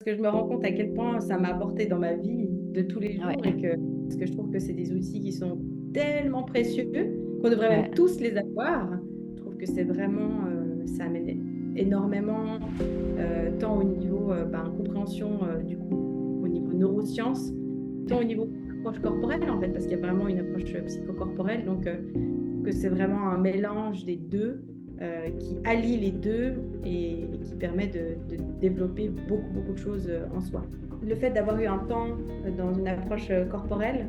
que je me rends compte à quel point ça m'a apporté dans ma vie de tous les Ouais, jours et que parce que je trouve que c'est des outils qui sont tellement précieux qu'on devrait ouais, même tous les avoir. Je trouve que c'est vraiment, ça amène énormément, tant au niveau compréhension du coup, au niveau neurosciences, tant au niveau approche corporelle en fait, parce qu'il y a vraiment une approche psychocorporelle. Donc, que c'est vraiment un mélange des deux qui allie les deux et qui permet de développer beaucoup, beaucoup de choses en soi. Le fait d'avoir eu un temps dans une approche corporelle,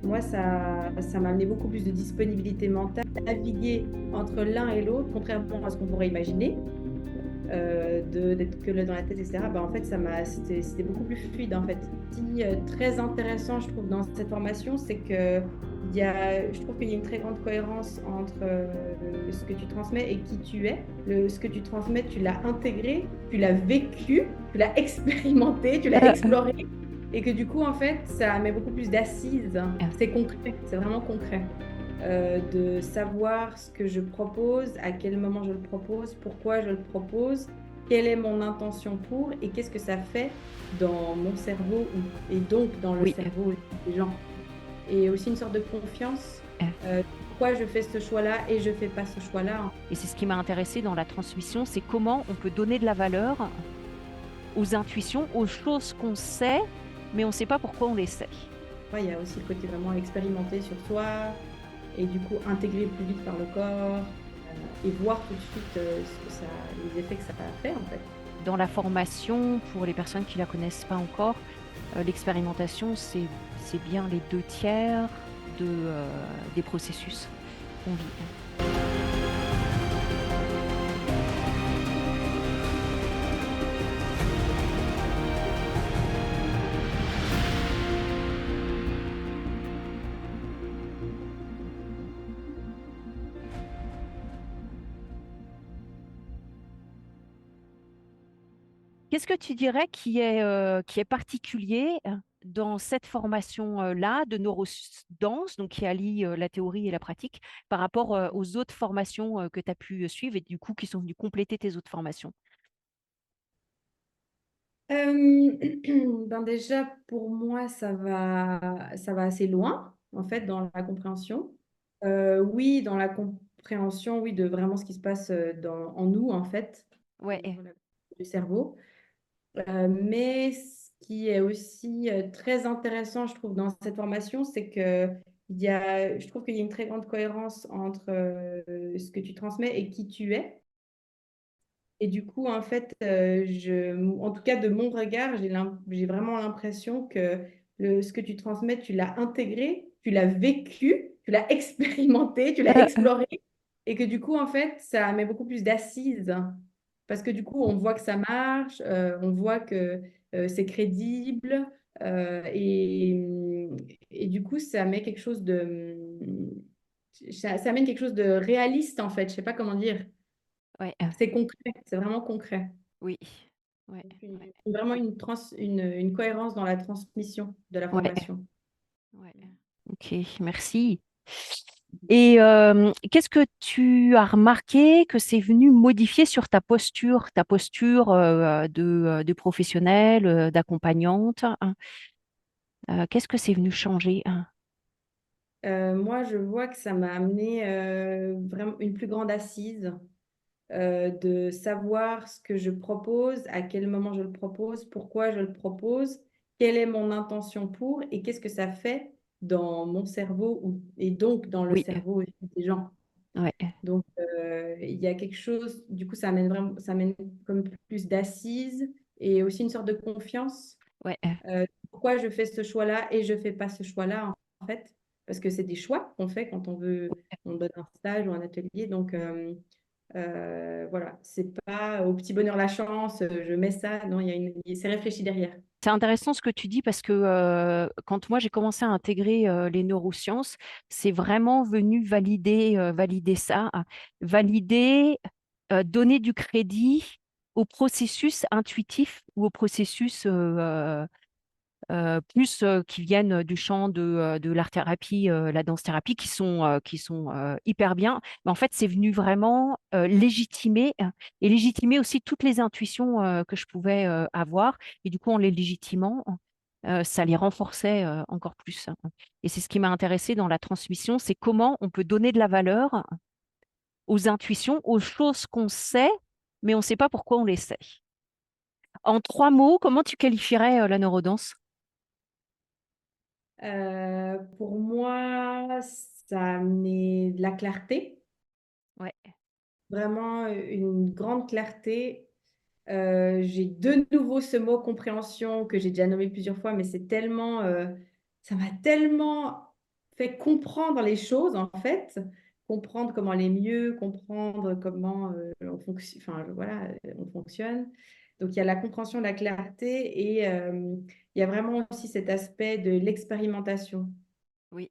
moi, ça m'a amené beaucoup plus de disponibilité mentale, naviguer entre l'un et l'autre, contrairement à ce qu'on pourrait imaginer d'être que là dans la tête, etc. Bah, en fait, c'était beaucoup plus fluide en fait. Ce qui est très intéressant, je trouve, dans cette formation, c'est que je trouve qu'il y a une très grande cohérence entre ce que tu transmets et qui tu es. Ce que tu transmets, tu l'as intégré, tu l'as vécu, tu l'as expérimenté, tu l'as exploré. Et que du coup, en fait, ça met beaucoup plus d'assises. C'est concret, c'est vraiment concret de savoir ce que je propose, à quel moment je le propose, pourquoi je le propose, quelle est mon intention pour et qu'est-ce que ça fait dans mon cerveau et donc dans le oui. cerveau des gens. Et aussi une sorte de confiance. Pourquoi je fais ce choix-là et je fais pas ce choix-là. Et c'est ce qui m'a intéressé dans la transmission, c'est comment on peut donner de la valeur aux intuitions, aux choses qu'on sait, mais on ne sait pas pourquoi on les sait. Ouais, il y a aussi le côté vraiment expérimenté sur soi et du coup intégrer plus vite par le corps et voir tout de suite les effets que ça a fait en fait. Dans la formation, pour les personnes qui ne la connaissent pas encore, l'expérimentation, c'est bien les 2 tiers des processus qu'on vit. Qu'est-ce que tu dirais qui est particulier dans cette formation-là de neurodance, donc qui allie la théorie et la pratique, par rapport aux autres formations que tu as pu suivre et du coup qui sont venues compléter tes autres formations? Euh, ben déjà, pour moi, ça va assez loin, en fait, dans la compréhension. Oui, dans la compréhension, oui, de vraiment ce qui se passe en nous, en fait, au Ouais, niveau du cerveau. Mais ce qui est aussi très intéressant, je trouve, dans cette formation, c'est que je trouve qu'il y a une très grande cohérence entre ce que tu transmets et qui tu es. Et du coup, en fait, en tout cas, de mon regard, j'ai vraiment l'impression que ce que tu transmets, tu l'as intégré, tu l'as vécu, tu l'as expérimenté, tu l'as exploré. Et que du coup, en fait, ça met beaucoup plus d'assises. Parce que du coup, on voit que ça marche, on voit que c'est crédible. Et du coup, ça met quelque chose ça amène quelque chose de réaliste, en fait. Je sais pas comment dire. ouais, C'est concret, c'est vraiment concret. oui, ouais, Donc, ouais, vraiment une cohérence dans la transmission de la ouais, formation. ouais. Ok, merci. Et qu'est-ce que tu as remarqué que c'est venu modifier sur ta posture de professionnelle, d'accompagnante, hein? Qu'est-ce que c'est venu changer, hein? Moi, je vois que ça m'a amené vraiment une plus grande assise de savoir ce que je propose, à quel moment je le propose, pourquoi je le propose, quelle est mon intention pour et qu'est-ce que ça fait dans mon cerveau et donc dans le Oui, cerveau des gens. ouais, Donc, il y a quelque chose, du coup, ça amène comme plus d'assises et aussi une sorte de confiance. ouais. Pourquoi je fais ce choix-là et je fais pas ce choix-là, en fait, parce que c'est des choix qu'on fait quand on donne un stage ou un atelier. Donc, voilà, c'est pas au petit bonheur la chance, je mets ça. Non, c'est réfléchi derrière. C'est intéressant ce que tu dis parce que quand moi j'ai commencé à intégrer les neurosciences, c'est vraiment venu valider ça, hein. Valider, donner du crédit au processus intuitif ou au processus plus qui viennent du champ de l'art-thérapie, la danse-thérapie, qui sont hyper bien. Mais en fait, c'est venu vraiment légitimer et légitimer aussi toutes les intuitions que je pouvais avoir. Et du coup, en les légitimant, ça les renforçait encore plus. Et c'est ce qui m'a intéressée dans la transmission, c'est comment on peut donner de la valeur aux intuitions, aux choses qu'on sait, mais on ne sait pas pourquoi on les sait. En 3 mots, comment tu qualifierais la neurodanse? Pour moi, ça a amené de la clarté, Ouais, vraiment une grande clarté. J'ai de nouveau ce mot compréhension que j'ai déjà nommé plusieurs fois, mais ça m'a tellement fait comprendre les choses en fait, comprendre comment aller mieux, comprendre comment on fonctionne, enfin voilà, on fonctionne. Donc il y a la compréhension, la clarté et il y a vraiment aussi cet aspect de l'expérimentation. oui.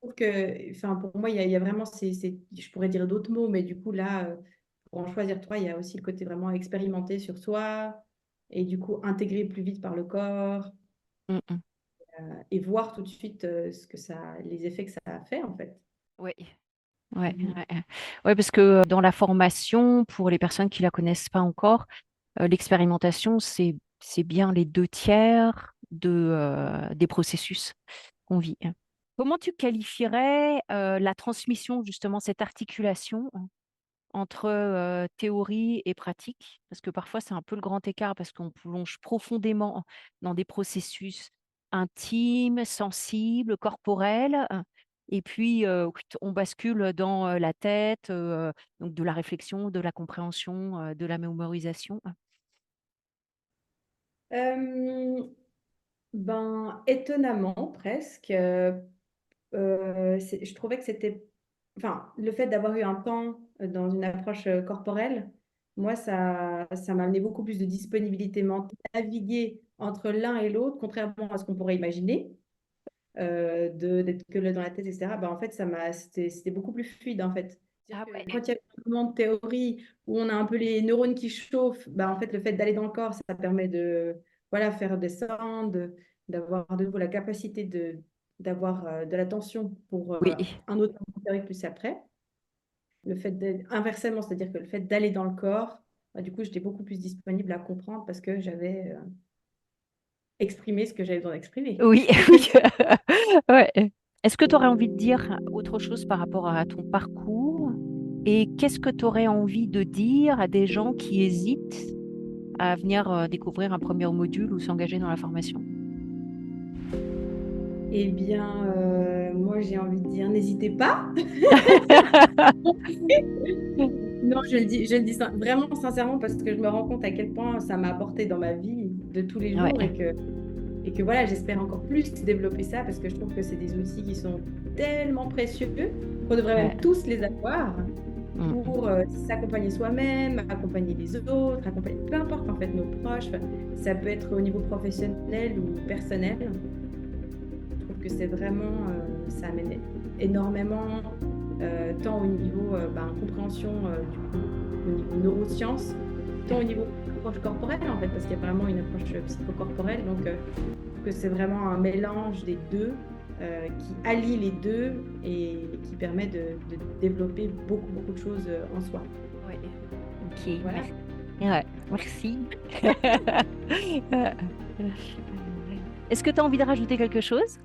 Je trouve que, enfin, pour moi, il y a vraiment, je pourrais dire d'autres mots, mais du coup, là, pour en choisir trois, il y a aussi le côté vraiment expérimenter sur soi et du coup, intégrer plus vite par le corps Mm, mm. et voir tout de suite les effets que ça a fait, en fait. Ouais, ouais, Mhm. ouais. Ouais, parce que dans la formation, pour les personnes qui la connaissent pas encore, l'expérimentation, c'est bien les 2 tiers des processus qu'on vit. Comment tu qualifierais la transmission, justement, cette articulation entre théorie et pratique? Parce que parfois, c'est un peu le grand écart parce qu'on plonge profondément dans des processus intimes, sensibles, corporels. Et puis, on bascule dans la tête, donc de la réflexion, de la compréhension, de la mémorisation. Euh, Ben, étonnamment, presque, je trouvais que c'était, enfin, le fait d'avoir eu un temps dans une approche corporelle, moi, ça m'a amené beaucoup plus de disponibilité mentale, naviguer entre l'un et l'autre, contrairement à ce qu'on pourrait imaginer, d'être que là dans la tête, etc. Bah, en fait, c'était beaucoup plus fluide, en fait. Ah C'est-à-dire que ouais. quand il y a un moment de théorie où on a un peu les neurones qui chauffent, bah, en fait, le fait d'aller dans le corps, ça permet de, voilà, faire descendre, d'avoir de nouveau la capacité d'avoir de l'attention pour Oui, un autre moment théorique plus après. Inversement, c'est-à-dire que le fait d'aller dans le corps, bah, du coup, j'étais beaucoup plus disponible à comprendre parce que j'avais exprimé ce que j'avais besoin d'exprimer. oui, oui. Ouais. Est-ce que tu aurais envie de dire autre chose par rapport à ton parcours? Et qu'est-ce que tu aurais envie de dire à des gens qui hésitent à venir découvrir un premier module ou s'engager dans la formation? Eh bien, moi, j'ai envie de dire, n'hésitez pas. Non, vraiment sincèrement parce que je me rends compte à quel point ça m'a apporté dans ma vie de tous les jours Ouais. et que voilà, j'espère encore plus développer ça parce que je trouve que c'est des outils qui sont tellement précieux qu'on devrait Ouais. même tous les avoir Mm, pour s'accompagner soi-même, accompagner les autres, accompagner peu importe en fait nos proches. Ça peut être au niveau professionnel ou personnel. Je trouve que c'est vraiment, ça amène énormément, tant au niveau compréhension du coup, au niveau neurosciences, tant au niveau approche corporelle en fait, parce qu'il y a vraiment une approche psychocorporelle. Donc, je trouve que c'est vraiment un mélange des deux qui allie les deux et qui permet de développer beaucoup, beaucoup de choses en soi. ouais. Ok, Voilà. merci. Ouais, merci. Est-ce que tu as envie de rajouter quelque chose?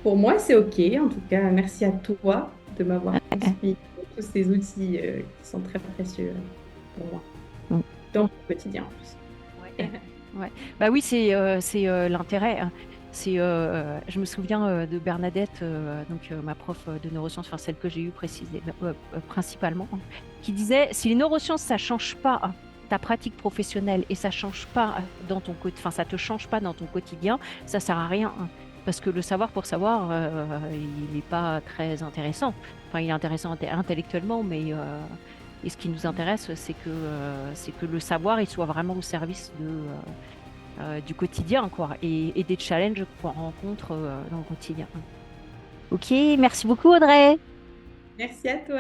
Pour moi, c'est OK. En tout cas, merci à toi de m'avoir transmis tous ces outils qui sont très précieux pour moi, Mm. dans mon quotidien en plus. Ouais. Ouais. Bah oui, c'est l'intérêt, hein. Je me souviens de Bernadette, donc ma prof de neurosciences, enfin celle que j'ai eue principalement, hein, qui disait si les neurosciences ça change pas ta pratique professionnelle et ça change pas enfin ça te change pas dans ton quotidien, ça sert à rien, hein. Parce que le savoir pour savoir, il n'est pas très intéressant. Enfin, il est intéressant intellectuellement, mais et ce qui nous intéresse, c'est que le savoir, il soit vraiment au service du quotidien, quoi, et des challenges qu'on rencontre dans le quotidien. Ok, merci beaucoup, Audrey. Merci à toi.